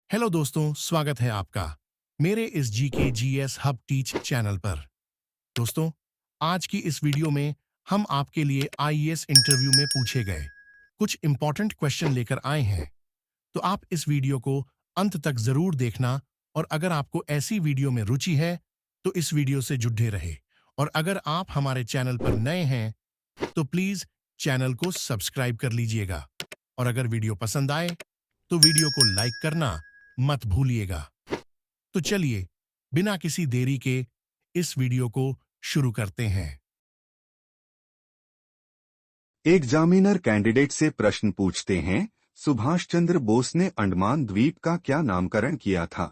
Hello दोस्तों, स्वागत है आपका मेरे इस GK GS hub teach channel पर। दोस्तों, आज की इस वीडियो में हम आपके लिए आईएएस इंटरव्यू में पूछे गए कुछ इंपॉर्टेंट क्वेश्चन लेकर आए हैं। तो आप इस वीडियो को अंत तक जरूर देखना, और अगर आपको ऐसी वीडियो में रुचि है तो इस वीडियो से जुड़े रहे। और अगर आप हमारे चैनल पर नए हैं तो प्लीज चैनल को सब्सक्राइब कर लीजिएगा, और अगर वीडियो पसंद आए तो वीडियो को लाइक करना मत भूलिएगा। तो चलिए, बिना किसी देरी के इस वीडियो को शुरू करते हैं। एग्जामिनर कैंडिडेट से प्रश्न पूछते हैं, सुभाष चंद्र बोस ने अंडमान द्वीप का क्या नामकरण किया था?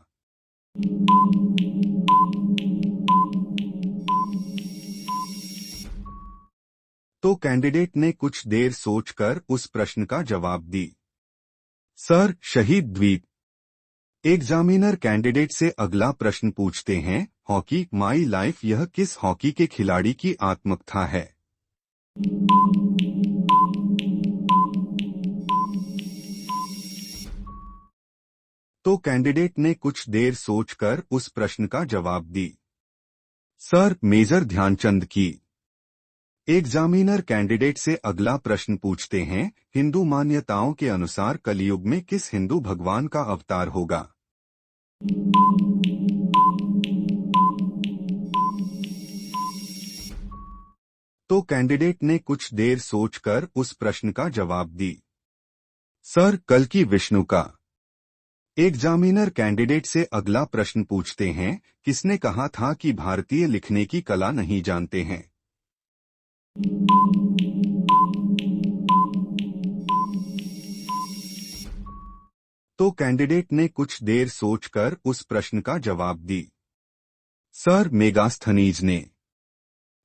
तो कैंडिडेट ने कुछ देर सोचकर उस प्रश्न का जवाब दी। सर, शहीद द्वीप। एग्जामिनर कैंडिडेट से अगला प्रश्न पूछते हैं, हॉकी माई लाइफ, यह किस हॉकी के खिलाड़ी की आत्मकथा है? तो कैंडिडेट ने कुछ देर सोचकर उस प्रश्न का जवाब दी। सर, मेजर ध्यानचंद की। एग्जामिनर कैंडिडेट से अगला प्रश्न पूछते हैं, हिंदू मान्यताओं के अनुसार कलयुग में किस हिंदू भगवान का अवतार होगा? तो कैंडिडेट ने कुछ देर सोचकर उस प्रश्न का जवाब दी। सर, कल्कि विष्णु का। एग्जामिनर कैंडिडेट से अगला प्रश्न पूछते हैं, किसने कहा था कि भारतीय लिखने की कला नहीं जानते हैं? तो कैंडिडेट ने कुछ देर सोचकर उस प्रश्न का जवाब दी। सर, मेगास्थनीज ने।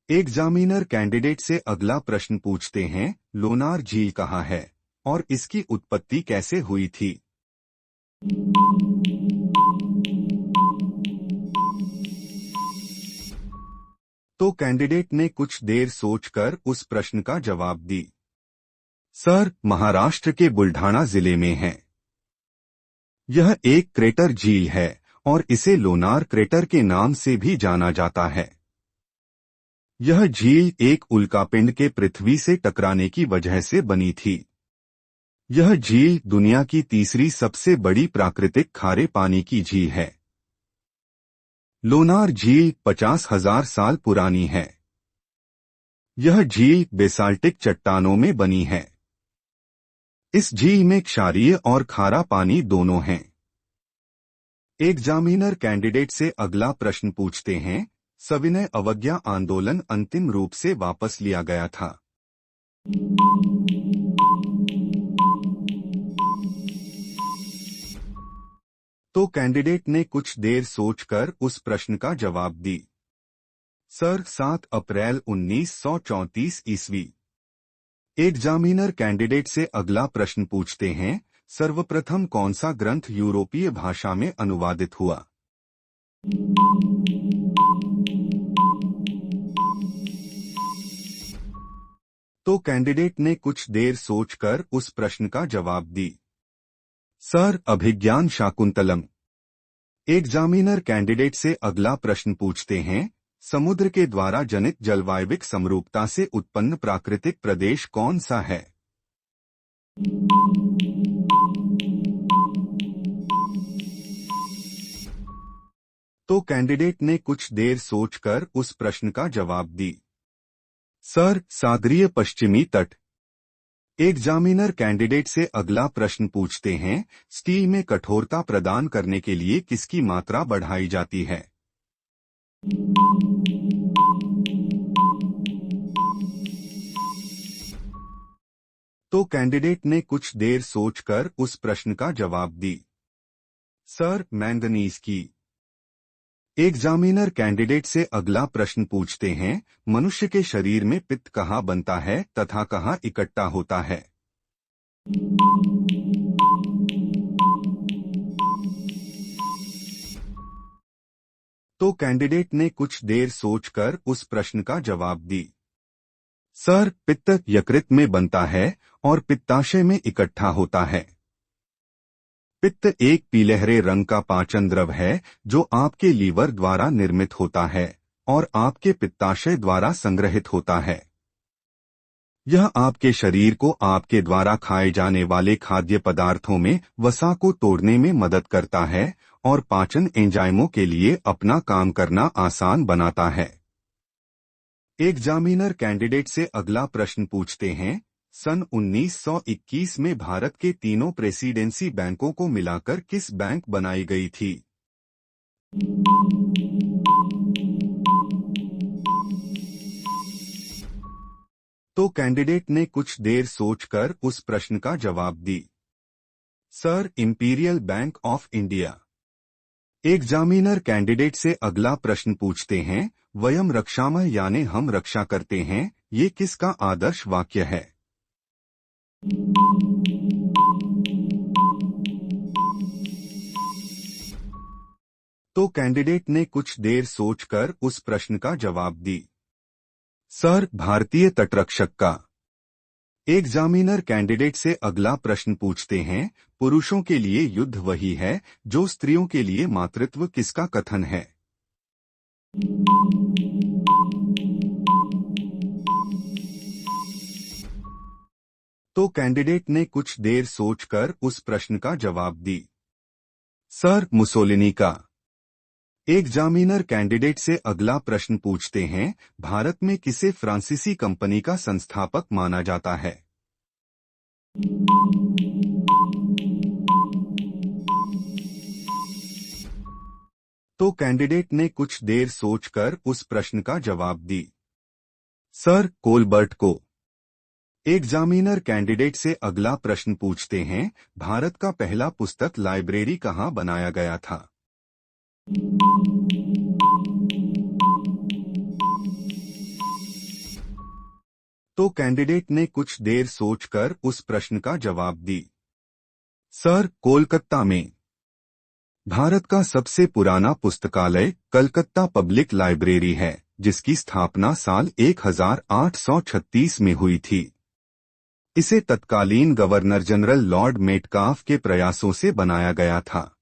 एग्जामिनर कैंडिडेट से अगला प्रश्न पूछते हैं, लोनार झील कहाँ है और इसकी उत्पत्ति कैसे हुई थी? तो कैंडिडेट ने कुछ देर सोचकर उस प्रश्न का जवाब दी। सर, महाराष्ट्र के बुल्ढाना जिले में है। यह एक क्रेटर झील है और इसे लोनार क्रेटर के नाम से भी जाना जाता है। यह झील एक उल्कापिंड के पृथ्वी से टकराने की वजह से बनी थी। यह झील दुनिया की तीसरी सबसे बड़ी प्राकृतिक खारे पानी की झील है। लोनार झील 50,000 साल पुरानी है। यह झील बेसाल्टिक चट्टानों में बनी है। इस झील में क्षारीय और खारा पानी दोनों हैं। एग्जामिनर कैंडिडेट से अगला प्रश्न पूछते हैं, सविनय अवज्ञा आंदोलन अंतिम रूप से वापस लिया गया था। तो कैंडिडेट ने कुछ देर सोचकर उस प्रश्न का जवाब दी। सर, 7 अप्रैल 1934 ईस्वी। एग्जामिनर कैंडिडेट से अगला प्रश्न पूछते हैं, सर्वप्रथम कौन सा ग्रंथ यूरोपीय भाषा में अनुवादित हुआ? तो कैंडिडेट ने कुछ देर सोचकर उस प्रश्न का जवाब दी। सर, अभिज्ञान शाकुंतलम। एग्जामिनर कैंडिडेट से अगला प्रश्न पूछते हैं, समुद्र के द्वारा जनित जलवायविक समरूपता से उत्पन्न प्राकृतिक प्रदेश कौन सा है? तो कैंडिडेट ने कुछ देर सोचकर उस प्रश्न का जवाब दी। सर, सागरीय पश्चिमी तट। एग्जामिनर कैंडिडेट से अगला प्रश्न पूछते हैं, स्टील में कठोरता प्रदान करने के लिए किसकी मात्रा बढ़ाई जाती है? तो कैंडिडेट ने कुछ देर सोचकर उस प्रश्न का जवाब दी। सर, मैंगनीज की। एग्जामिनर कैंडिडेट से अगला प्रश्न पूछते हैं, मनुष्य के शरीर में पित्त कहाँ बनता है तथा कहाँ इकट्ठा होता है? तो कैंडिडेट ने कुछ देर सोचकर उस प्रश्न का जवाब दी। सर, पित्त यकृत में बनता है और पित्ताशय में इकट्ठा होता है। पित्त एक पीलहरे रंग का पाचन द्रव है जो आपके लीवर द्वारा निर्मित होता है और आपके पित्ताशय द्वारा संग्रहित होता है। यह आपके शरीर को आपके द्वारा खाए जाने वाले खाद्य पदार्थों में वसा को तोड़ने में मदद करता है और पाचन एंजाइमों के लिए अपना काम करना आसान बनाता है। एग्जामिनर कैंडिडेट से अगला प्रश्न पूछते हैं, सन 1921 में भारत के तीनों प्रेसिडेंसी बैंकों को मिलाकर किस बैंक बनाई गई थी? तो कैंडिडेट ने कुछ देर सोचकर उस प्रश्न का जवाब दी। Sir, Imperial Bank of India. Examiner candidate से अगला प्रश्न पूछते हैं, वयम रक्षामः यानी हम रक्षा करते हैं, ये किसका आदर्श वाक्य है? तो कैंडिडेट ने कुछ देर सोचकर उस प्रश्न का जवाब दी। सर, भारतीय तटरक्षक का। एग्जामिनर कैंडिडेट से अगला प्रश्न पूछते हैं, पुरुषों के लिए युद्ध वही है जो स्त्रियों के लिए मातृत्व किसका कथन है? तो कैंडिडेट ने कुछ देर सोचकर उस प्रश्न का जवाब दी। सर, मुसोलिनी का। एग्जामिनर कैंडिडेट से अगला प्रश्न पूछते हैं, भारत में किसे फ्रांसीसी कंपनी का संस्थापक माना जाता है? तो कैंडिडेट ने कुछ देर सोचकर उस प्रश्न का जवाब दी। सर, कोलबर्ट को। एग्जामिनर कैंडिडेट से अगला प्रश्न पूछते हैं, भारत का पहला पुस्तक लाइब्रेरी कहाँ बनाया गया था? तो कैंडिडेट ने कुछ देर सोचकर उस प्रश्न का जवाब दी। सर, कोलकाता में। भारत का सबसे पुराना पुस्तकालय कलकत्ता पब्लिक लाइब्रेरी है, जिसकी स्थापना साल 1836 में हुई थी। इसे तत्कालीन गवर्नर जनरल लॉर्ड मेटकाफ के प्रयासों से बनाया गया था।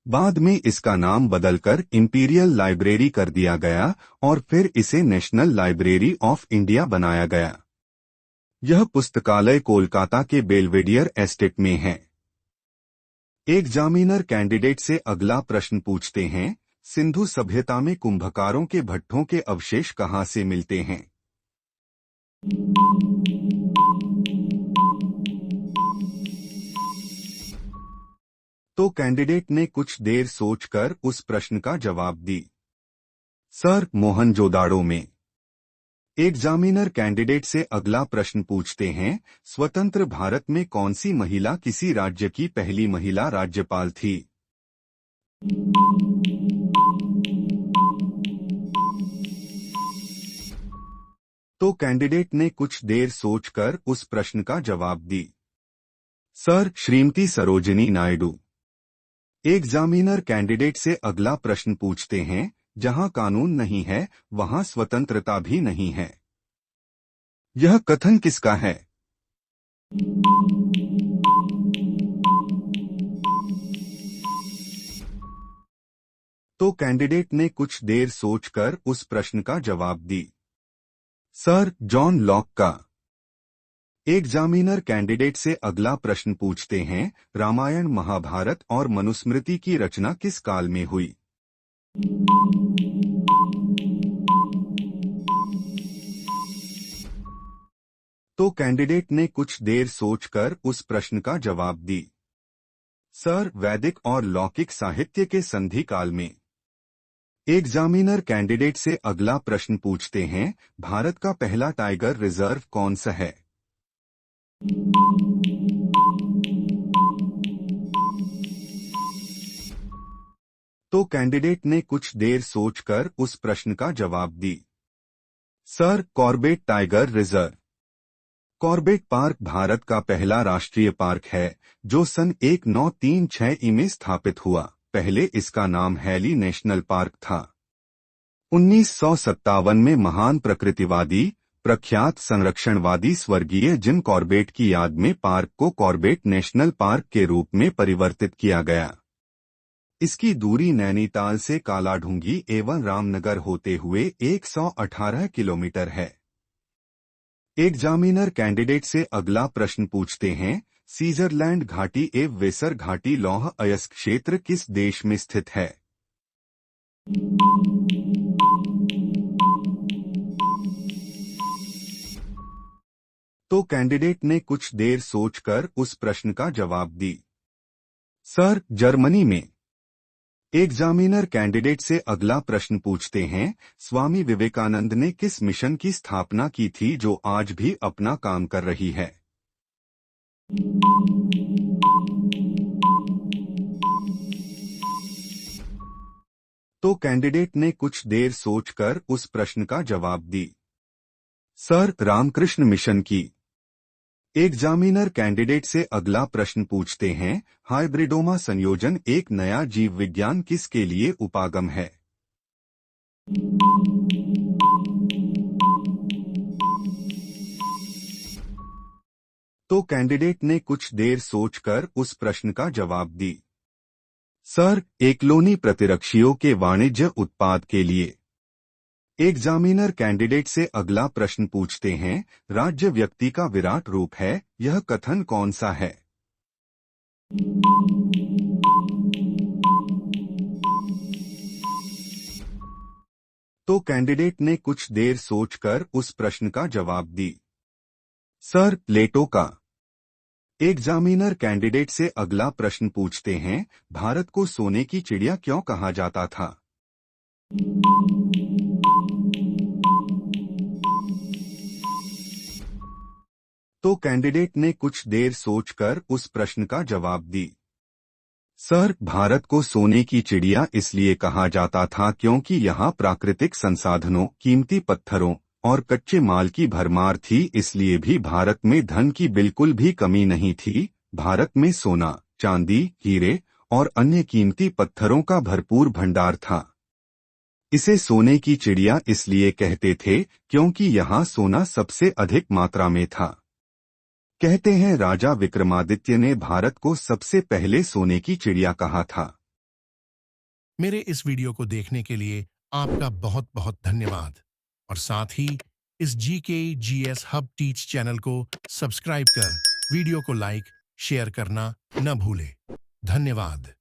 बाद में इसका नाम बदलकर इंपीरियल लाइब्रेरी कर दिया गया और फिर इसे नेशनल लाइब्रेरी ऑफ इंडिया बनाया गया। यह पुस्तकालय कोलकाता के बेलवेडियर एस्टेट में है। एग्जामिनर कैंडिडेट से अगला प्रश्न पूछते हैं, सिंधु सभ्यता में कुंभकारों के भट्ठों के अवशेष कहाँ से मिलते हैं? तो कैंडिडेट ने कुछ देर सोचकर उस प्रश्न का जवाब दी। सर, मोहनजोदाड़ो में। एग्जामिनर कैंडिडेट से अगला प्रश्न पूछते हैं, स्वतंत्र भारत में कौन सी महिला किसी राज्य की पहली महिला राज्यपाल थी? तो कैंडिडेट ने कुछ देर सोचकर उस प्रश्न का जवाब दी। Sir, Shrimati Sarojini Naidu. Examiner candidate से अगला प्रश्न पूछते हैं, जहां कानून नहीं है वहां स्वतंत्रता भी नहीं है। यह कथन किसका है? तो कैंडिडेट ने कुछ देर सोचकर उस प्रश्न का जवाब दी। सर, जॉन लॉक का। एग्जामिनर कैंडिडेट से अगला प्रश्न पूछते हैं, रामायण, महाभारत और मनुस्मृति की रचना किस काल में हुई? तो कैंडिडेट ने कुछ देर सोचकर उस प्रश्न का जवाब दी। सर, वैदिक और लौकिक साहित्य के संधि काल में। एग्जामिनर कैंडिडेट से अगला प्रश्न पूछते हैं, भारत का पहला टाइगर रिजर्व कौन सा है? तो कैंडिडेट ने कुछ देर सोचकर उस प्रश्न का जवाब दी। Sir, Corbett tiger reserve. Corbett park Bharat का पहला राष्ट्रीय पार्क है जो सन 1936 में स्थापित हुआ। पहले इसका नाम हैली नेशनल पार्क था। 1957 में महान प्रकृतिवादी प्रख्यात संरक्षणवादी स्वर्गीय जिम कॉर्बेट की याद में पार्क को कॉर्बेट नेशनल पार्क के रूप में परिवर्तित किया गया। इसकी दूरी नैनीताल से कालाढूंगी एवं रामनगर होते हुए 118 किलोमीटर है। एग्जामिनर कैंडिडेट से अगला प्रश्न पूछते हैं, सीजरलैंड घाटी एवं वेसर घाटी लौह अयस्क क्षेत्र किस देश में स्थित है? तो कैंडिडेट ने कुछ देर सोचकर उस प्रश्न का जवाब दी। सर, जर्मनी में। एग्जामिनर कैंडिडेट से अगला प्रश्न पूछते हैं, स्वामी विवेकानंद ने किस मिशन की स्थापना की थी जो आज भी अपना काम कर रही है? तो कैंडिडेट ने कुछ देर सोचकर उस प्रश्न का जवाब दी। सर, रामकृष्ण मिशन की। एग्जामिनर कैंडिडेट से अगला प्रश्न पूछते हैं, हाइब्रिडोमा संयोजन एक नया जीव विज्ञान किसके लिए उपागम है? तो कैंडिडेट ने कुछ देर सोचकर उस प्रश्न का जवाब दी। सर, एकलोनी प्रतिरक्षियों के वाणिज्य उत्पाद के लिए। एग्जामिनर कैंडिडेट से अगला प्रश्न पूछते हैं, राज्य व्यक्ति का विराट रूप है, यह कथन कौन सा है? तो कैंडिडेट ने कुछ देर सोचकर उस प्रश्न का जवाब दी। सर, प्लेटो का। एग्जामिनर कैंडिडेट से अगला प्रश्न पूछते हैं, भारत को सोने की चिड़िया क्यों कहा जाता था? तो कैंडिडेट ने कुछ देर सोचकर उस प्रश्न का जवाब दी। सर, भारत को सोने की चिड़िया इसलिए कहा जाता था क्योंकि यहाँ प्राकृतिक संसाधनों, कीमती पत्थरों और कच्चे माल की भरमार थी, इसलिए भी भारत में धन की बिल्कुल भी कमी नहीं थी। भारत में सोना, चांदी, हीरे और अन्य कीमती पत्थरों का भरपूर भंडार था। इसे सोने की चिड़िया इसलिए कहते थे क्योंकि यहाँ सोना सबसे अधिक मात्रा में था। कहते हैं राजा विक्रमादित्य ने भारत को सबसे पहले सोने की चिड़िया कहा था। मेरे इस वीडियो को देखने के लिए आपका बहुत बहुत धन्यवाद और साथ ही इस GKGS हब टीच चैनल को सब्सक्राइब कर वीडियो को लाइक शेयर करना न भूले। धन्यवाद।